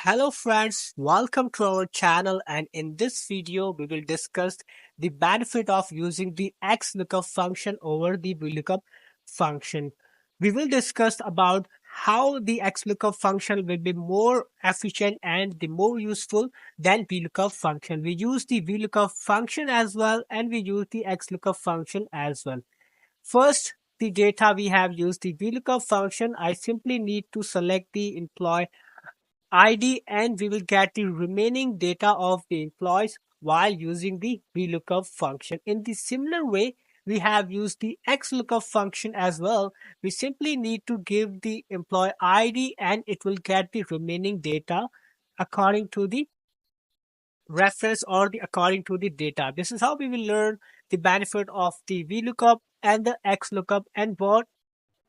Hello friends, welcome to our channel, and in this video we will discuss the benefit of using the XLOOKUP function over the VLOOKUP function. We will discuss about how the XLOOKUP function will be more efficient and the more useful than VLOOKUP function. We use the VLOOKUP function as well, and we use the XLOOKUP function as well. First, the data we have used the VLOOKUP function. I simply need to select the employee ID and we will get the remaining data of the employees while using the VLOOKUP function. In the similar way, we have used the XLOOKUP function as well. We simply need to give the employee ID and it will get the remaining data according to the reference or according to the data. This is how we will learn the benefit of the VLOOKUP and the XLOOKUP and what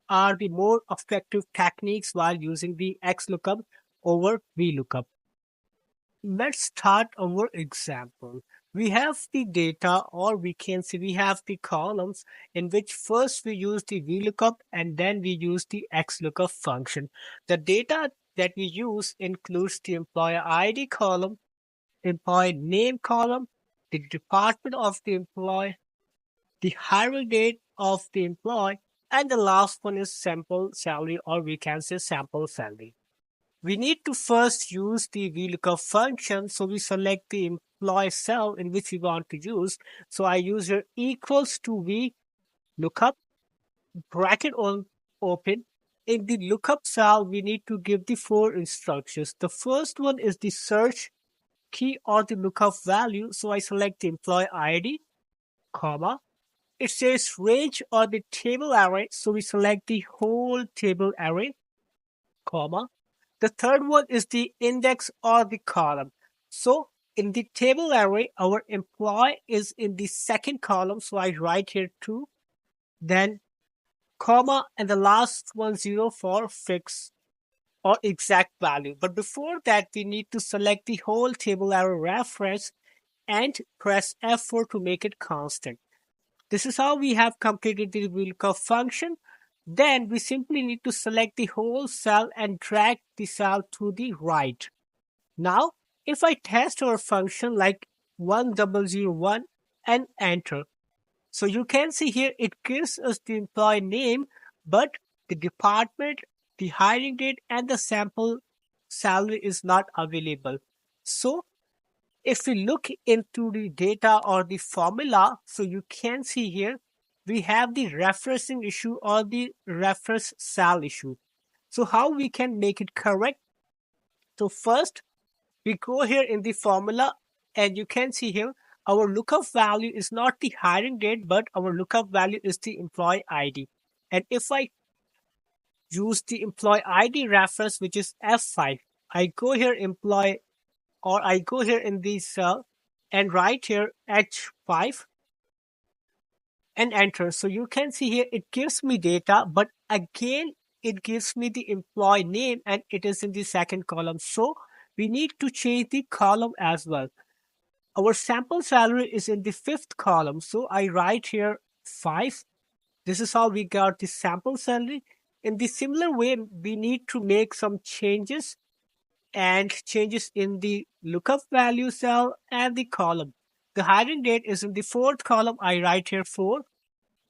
are the more effective techniques while using the XLOOKUP over VLOOKUP. Let's start our example. We have the data, or we can say we have the columns in which first we use the VLOOKUP and then we use the XLOOKUP function. The data that we use includes the employer ID column, employee name column, the department of the employee, the hiring date of the employee, and the last one is sample salary, or we can say sample salary. We need to first use the VLOOKUP function. So we select the employee cell in which we want to use. So I use here equals to VLOOKUP, bracket on open. In the lookup cell, we need to give the four instructions. The first one is the search key or the lookup value. So I select the employee ID, comma. It says range or the table array. So we select the whole table array, comma. The third one is the index or the column. So in the table array, our employee is in the second column. So I write here 2, then comma, and the last one 0 for fixed or exact value. But before that, we need to select the whole table array reference and press F4 to make it constant. This is how we have completed the VLOOKUP function. Then we simply need to select the whole cell and drag the cell to the right. Now, if I test our function like 1001 and enter, so you can see here it gives us the employee name, but the department, the hiring date, and the sample salary is not available. So if we look into the data or the formula, so you can see here, we have the referencing issue or the reference cell issue. So how we can make it correct? So first, we go here in the formula and you can see here, our lookup value is not the hiring date, but our lookup value is the employee ID. And if I use the employee ID reference, which is F5, I go here employee, or I go here in this cell and write here H5 and enter. So you can see here it gives me data, but again it gives me the employee name and it is in the second column. So we need to change the column as well. Our sample salary is in the fifth column. So I write here 5. This is how we got the sample salary. In the similar way, we need to make some changes and changes in the lookup value cell and the column. The hiring date is in the fourth column. I write here 4.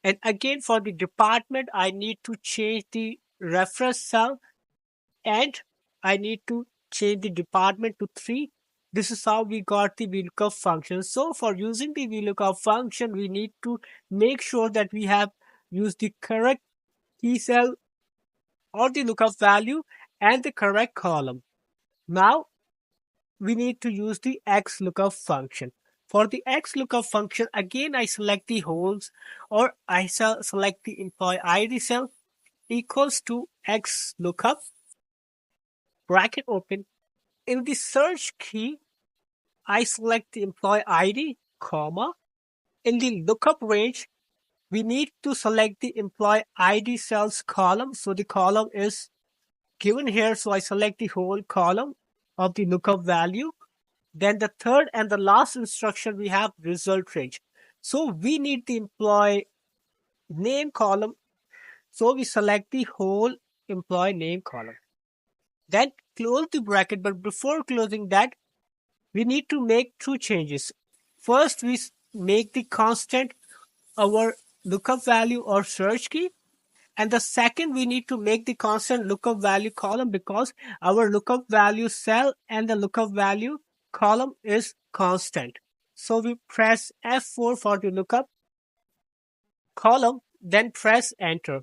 And again, for the department, I need to change the reference cell and I need to change the department to 3. This is how we got the VLOOKUP function. So for using the VLOOKUP function, we need to make sure that we have used the correct key cell or the lookup value and the correct column. Now, we need to use the XLOOKUP function. For the XLOOKUP function, again, I select the holes or I select the employee ID cell equals to XLOOKUP, bracket open. In the search key, I select the employee ID, comma. In the lookup range, we need to select the employee ID cells column. So the column is given here. So I select the whole column of the lookup value. Then the third and the last instruction, we have result range. So we need the employee name column. So we select the whole employee name column. Then close the bracket, but before closing that, we need to make two changes. First, we make the constant our lookup value or search key. And the second, we need to make the constant lookup value column because our lookup value cell and the lookup value column is constant. So we press F4 for the lookup column, then press enter.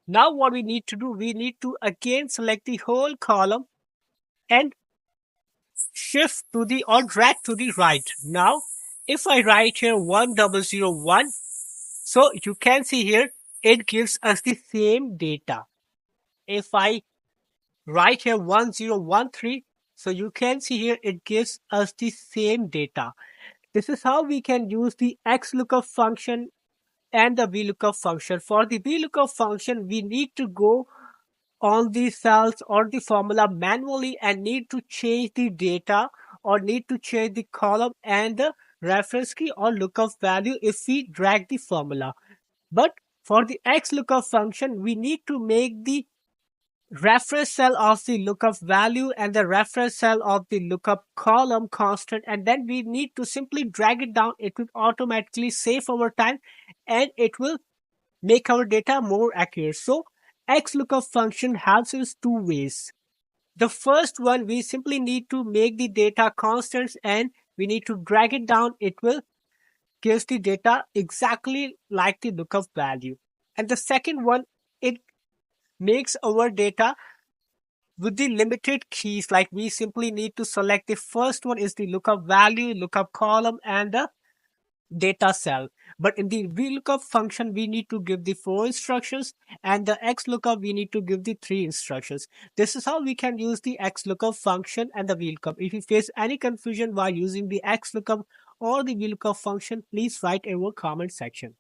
Now what we need to do, we need to again select the whole column and shift to the or drag to the right. Now, if I write here 1001, so you can see here, it gives us the same data. If I write here 1013, so you can see here, it gives us the same data. This is how we can use the XLOOKUP function and the VLOOKUP function. For the VLOOKUP function, we need to go on the cells or the formula manually and need to change the data or need to change the column and the reference key or lookup value if we drag the formula. But for the XLOOKUP function, we need to make the reference cell of the lookup value and the reference cell of the lookup column constant, and then we need to simply drag it down. It will automatically save our time and it will make our data more accurate. So XLOOKUP function helps us two ways. The first one, we simply need to make the data constants and we need to drag it down. It will give the data exactly like the lookup value. And the second one, it makes our data with the limited keys. Like we simply need to select the first one is the lookup value, lookup column, and the data cell. But in the VLOOKUP function, we need to give the 4 instructions, and the XLOOKUP, we need to give the 3 instructions. This is how we can use the XLOOKUP function and the VLOOKUP. If you face any confusion while using the XLOOKUP or the VLOOKUP function, please write in our comment section.